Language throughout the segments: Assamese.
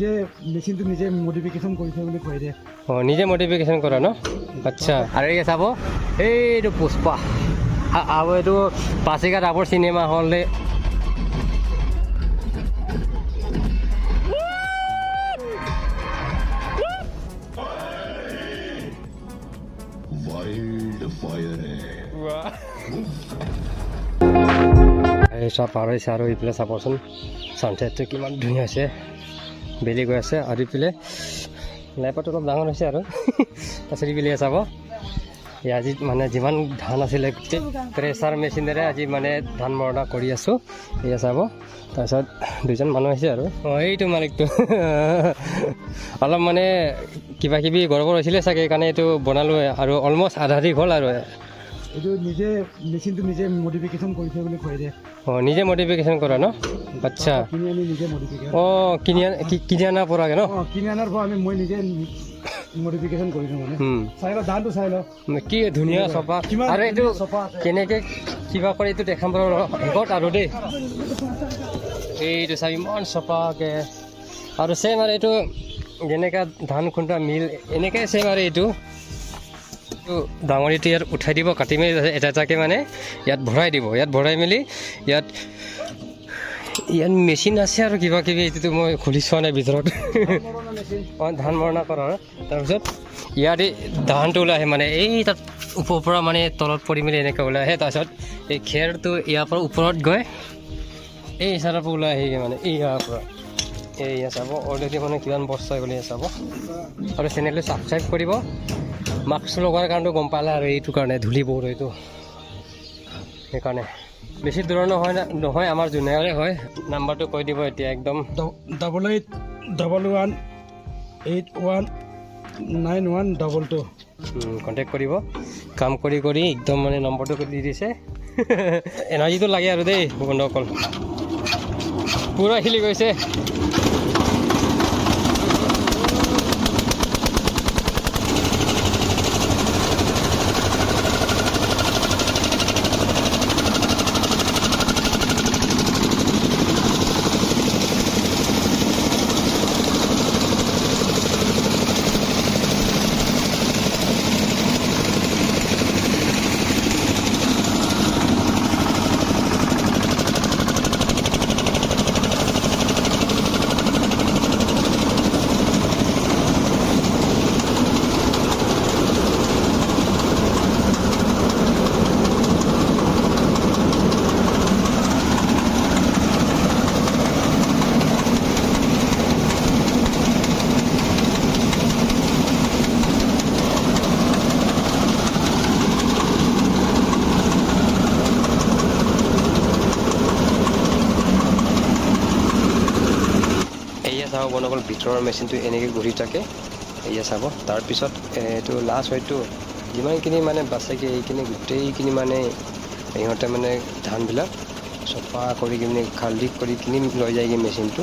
নিজে মেচিনটো নিজে মডিফিকেশ্যন কৰিছে বুলি কৈ দিয়ে। অঁ নিজে মডিফিকেশ্যন কৰা ন? আচ্ছা। আৰু এই চাব এইটো পুষ্পা আৰু এইটো পাছিঘাট আগৰ চিনেমা হলে এই চব পাৰ হৈছে। আৰু এইফালে চাবচোন ছানছেটটো কিমান ধুনীয়া হৈছে, বেলি গৈ আছে। আৰু এইফালে লাইটটো অলপ ডাঙৰ হৈছে আৰু তাৰপিছত এইফালে চাব আজি মানে যিমান ধান আছিলে গোটেই প্ৰেছাৰ মেচিনেৰে আজি মানে ধান মৰণা কৰি আছোঁ। এয়া চাব তাৰপিছত দুজন মানুহ আহিছে আৰু অঁ এইটো মালিকটো অলপ মানে কিবা কিবি গড়বড় হৈছিলে চাগে, সেইকাৰণে এইটো বনালোঁ আৰু অলমষ্ট আধা দি হ'ল। আৰু এইটো নিজে মেচিনটো নিজে মডিফিকেশ্যন কৰিছে বুলি কৈ দিয়ে। অঁ নিজে মডিফিকেশ্যন কৰা ন? আচ্ছা। কিনি আনি নিজে মডিফিকেশ্যন অঁ কিনি অনাৰ পৰাকৈ ন? অঁ কিনি অনাৰ পৰা মই নিজে মডিফিকেশ্যন কৰিছোঁ মানে। চাই লওঁ ধানটো চাই লওঁ কি ধুনীয়া চফা। আৰু এইটো কেনেকৈ কিবা কৰি এইটো দেখাম বাৰু শেষত আৰু দেই। এইটো চাই ইমান চফাকৈ আৰু ছেম আৰু এইটো যেনেকৈ ধান খুন্দা মিল এনেকৈ ছেম আৰু এইটো ডাঙৰিটো ইয়াত উঠাই দিব, কাটি মেলি এটা এটাকৈ মানে ইয়াত ভৰাই দিব। ইয়াত ভৰাই মেলি ইয়াত মেচিন আছে আৰু কিবা কিবি এইটোতো মই খুলি চোৱা নাই ভিতৰত। অঁ ধান মৰণা কৰাৰ তাৰপিছত ইয়াত এই ধানটো ওলাই আহে মানে এই তাত ওপৰৰ পৰা মানে তলত পৰি মেলি এনেকৈ ওলাই আহে। তাৰপিছত এই খেৰটো ইয়াৰ পৰা ওপৰত গৈ এই চাইডৰ পৰা ওলাই আহেগৈ মানে ইয়াৰ পৰা। এয়া চাব অলৰেডি মানে কিমান বস্তা বুলি চাব। আৰু চেনেলটো ছাবস্ক্ৰাইব কৰিব। মাস্ক লগোৱাৰ কাৰণেতো গম পালে আৰু এইটো কাৰণে ধূলি বহুত হয়তো, সেইকাৰণে বেছি দূৰৰ নহয় আমাৰ জুনিয়ৰে হয়। নাম্বাৰটো কৈ দিব এতিয়া একদম 8811819122 কণ্টেক্ট কৰিব। কাম কৰি কৰি একদম মানে নম্বৰটো দি দিছে। এনাৰ্জিটো লাগে আৰু দেই বন্ধুসকল, পূৰা হিলি গৈছে। চাব বন্ধুসকল ভিতৰৰ মেচিনটো এনেকৈ ঘূৰি থাকে। এয়া চাব তাৰপিছত এইটো লাষ্ট হয়তো যিমানখিনি মানে বাচেগৈ এইখিনি গোটেইখিনি মানে ইহঁতে মানে ধানবিলাক চফা কৰি কিনে খালি কৰি কিনি লৈ যায়গৈ মেচিনটো।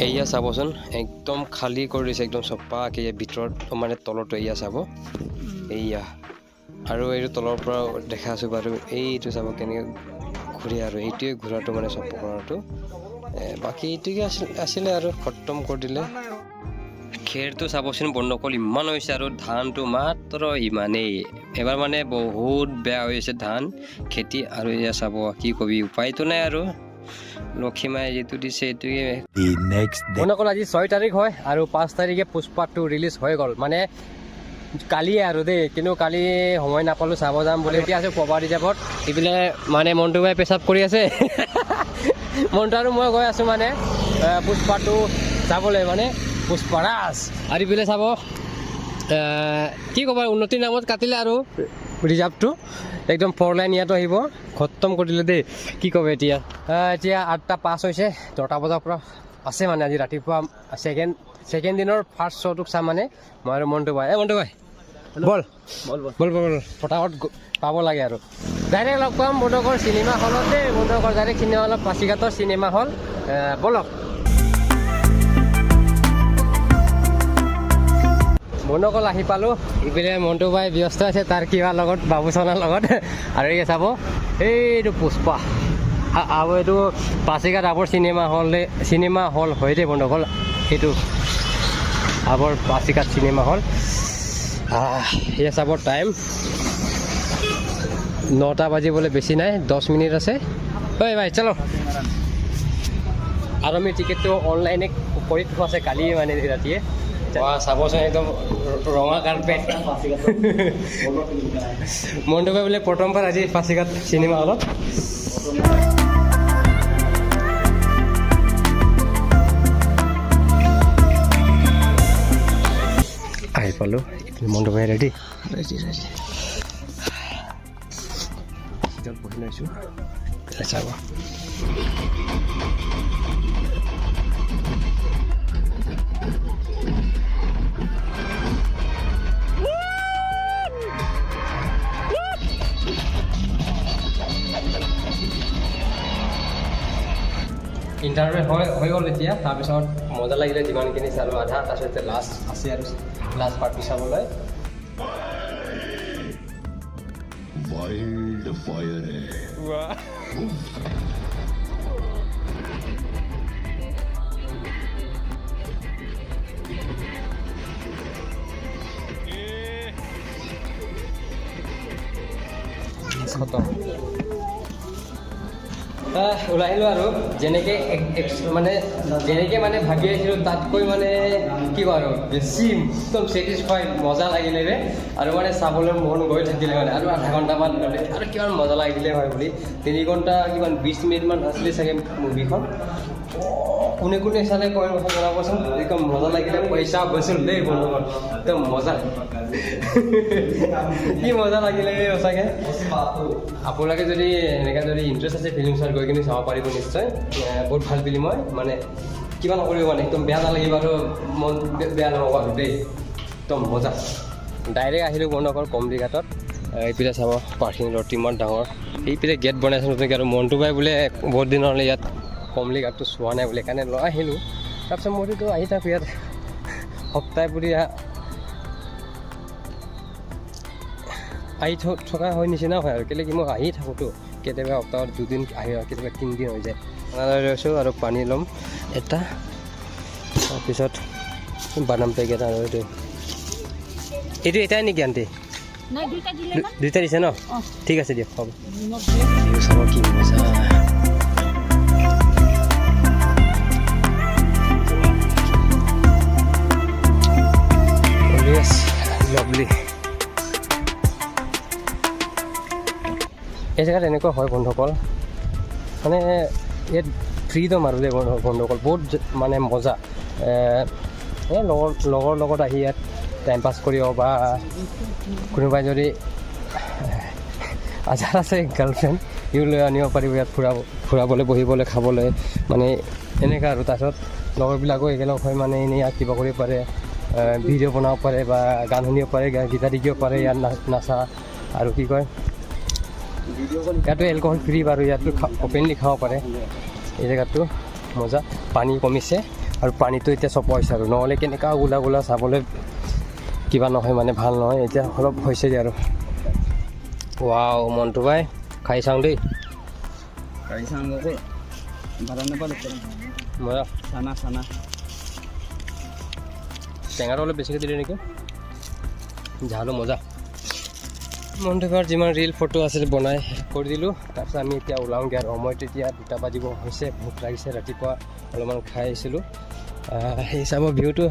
এয়া চাবচোন একদম খালী কৰি দিছে, একদম চফাকৈ ভিতৰত মানে তলতো এয়া চাব এয়া। আৰু এইটো তলৰ পৰা দেখা আছোঁ বাৰু এইটো চাব কেনেকৈ ঘূৰে আৰু এইটোৱে ঘূৰাটো মানে চফা কৰাটো। বাকী এইটোকে আছিলে আৰু খতম কৰি দিলে। খেৰটো চাবচোন বন্ধুসকল ইমান হৈছে আৰু ধানটো মাত্ৰ ইমানেই। এবাৰ মানে বহুত বেয়া হৈছে ধান খেতি। আৰু এয়া চাব কি কবি উপায়তো নাই আৰু লক্ষীমাই যিটো দিছে এইটোৱে। বন্ধুসকল আজি 6 তাৰিখ হয় আৰু 5 তাৰিখে পুষ্পা 2 ৰিলিজ হৈ গ'ল মানে কালিয়ে আৰু দেই। কিন্তু কালি সময় নাপালোঁ চাব যাম বুলি। এতিয়া আছোঁ পবা ৰিজাৰ্ভত। এইফালে মানে মণ্টু ভাই পেচাব কৰি আছে। মণ্টু আৰু মই গৈ আছোঁ মানে পুষ্পা 2 চাবলৈ মানে পুষ্পাৰাজ। আৰু এইফালে চাব কি ক'ব উন্নতিৰ নামত কাটিলে আৰু ৰিজাৰ্ভটো একদম 4 লাইন ইয়াতো আহিব খতম কৰি দিলে দেই। কি ক'ব এতিয়া 8টা 5 হৈছে। 10টা বজাৰ পৰা আছে মানে আজি ৰাতিপুৱা ছেকেণ্ড দিনৰ ফাৰ্ষ্ট শ্ব'টোক চাম মানে মই আৰু মণ্টু ভাই। মণ্টু ভাই বল ফটাফট পাব লাগে আৰু ডাইৰেক্ট লগ পাম বন্ধুকৰ চিনেমা হলত দেই। বন্ধুকৰ ডাইৰেক্ট চিনেমা হলত পাছিঘাটৰ চিনেমা হল। বলক বন্ধুসকল আহি পালোঁ। ইপিনে মণ্টু ভাই ব্যস্ত আছে তাৰ কিবা লগত বাবুচনাৰ লগত। আৰু এই চাব এইটো পুষ্পা আৰু এইটো পাছিঘাট আগৰ চিনেমা হল হয় দেই বন্ধুসকল এইটো আগৰ পাছিঘাট চিনেমা হল এয়া চাব টাইম 9টা বাজিবলৈ বেছি নাই 10 মিনিট আছে ঐ ভাই চলো আৰু আমি টিকেটটো অনলাইনে কৰি থোৱা আছে কালি মানে ৰাতিয়ে চাবচোন একদম ৰঙা কাৰ্পেট মনটো বোলে প্ৰথমবাৰ আজি পাছিঘাট চিনেমা হলত আহি পালোঁ মনটো ভাই ৰেডি বহি লৈছোঁ চাব ইণ্টাৰভিউ হৈ গ'ল এতিয়া তাৰপিছত মজা লাগিলে যিমানখিনি চালোঁ আধা তাৰপিছত লাষ্ট আছে আৰু লাষ্ট পাৰ্টটো চাবলৈ খতম ওলাই আহিলোঁ আৰু যেনেকৈ মানে ভাবি আহিছিলোঁ তাতকৈ মানে কি কয় আৰু বেছি একদম ছেটিছফাইড মজা লাগিলে ৰে আৰু মানে চাবলৈ মন গৈ থাকিলে মানে আৰু আধা ঘণ্টামান ল'লে আৰু কিমান মজা লাগিলে হয় বুলি 3 ঘণ্টা কিমান 20 মিনিটমান আছিলে চাগে মুভিখন কোনে কোনে চালে কয় জনাবচোন একদম মজা লাগিলে পইচা গৈছিল দেই বন্ধুখন একদম মজা কি মজা লাগিলে সঁচাকৈ আপোনালোকে যদি এনেকৈ যদি ইণ্টাৰেষ্ট আছে ফিল্ম চাই গৈ কিনে চাব পাৰিব নিশ্চয় বহুত ভাল ফিল্ম হয় মানে কিবা নকৰিব মানে একদম বেয়া নালাগিব আৰু মন বেয়া নহ'ব আৰু দেই একদম মজা ডাইৰেক্ট আহিলোঁ বন্ধুসকল কমলিঘাটত এইপিনে চাব পাৰ্কিং লট ইমান ডাঙৰ এইপিনে গেট বনাইছে নতুনকৈ আৰু মনটো পাই বোলে বহুত দিনলৈ ইয়াত কমলিঘাটটো চোৱা নাই বুলি সেইকাৰণে লৈ আহিলোঁ তাৰপিছত মইতো আহি থাকোঁ ইয়াত সপ্তাহে বুলি আহি থকা হয় নিচিনা হয় আৰু কেলৈ কি মই আহি থাকোঁতো কেতিয়াবা সপ্তাহত 2 দিন আহি কেতিয়াবা 3 দিন হৈ যায় লৈছোঁ আৰু পানী ল'ম এটা তাৰপিছত বাদাম পেকেট আৰু এইটো এটাই নেকি আণ্টি দুইটা দিছে ন ঠিক আছে দিয়ক হ'ব চাব কি মজা lovely এই জেগাত এনেকুৱা হয় বন্ধুসকল মানে ইয়াত ফ্ৰীডম আৰু দেই বন্ধুসকল বহুত মানে মজা এই লগৰ লগত আহি ইয়াত টাইম পাছ কৰিব বা কোনোবাই যদি আজাৰ আছে গাৰ্লফ্ৰেণ্ড ইও লৈ আনিব পাৰিব ইয়াত ফুৰাবলৈ বহিবলৈ খাবলৈ মানে এনেকুৱা আৰু তাৰপিছত লগৰবিলাকো একেলগ হৈ মানে এনেই ইয়াত কিবা কৰিব পাৰে ভিডিঅ' বনাব পাৰে বা গান শুনিব পাৰে গীটাৰ শিকিব পাৰে ইয়াত নাচা আৰু কি কয় ইয়াতো এলকহল ফ্ৰী বাৰু ইয়াতো অপেনলি খাব পাৰে এই জেগাটো মজা পানী কমিছে আৰু পানীটো এতিয়া চপ হৈছে আৰু নহ'লে কেনেকুৱা গোলা চাবলৈ কিবা নহয় মানে ভাল নহয় এতিয়া অলপ হৈছে আৰু ৱাও মনটো পাই খাই চাওঁ দেই মজা চানা টেঙাটো অলপ বেছিকৈ দিলে নেকি ঝালো মজা মনটো পাই যিমান ৰিল ফটো আছিল বনাই কৰি দিলোঁ তাৰপিছত আমি এতিয়া ওলাওঁগৈ আৰু সময়টো এতিয়া 2টা বাজিব হৈছে ভোক লাগিছে ৰাতিপুৱা অলপমান খাই আহিছিলোঁ সেই চাব ভিউটো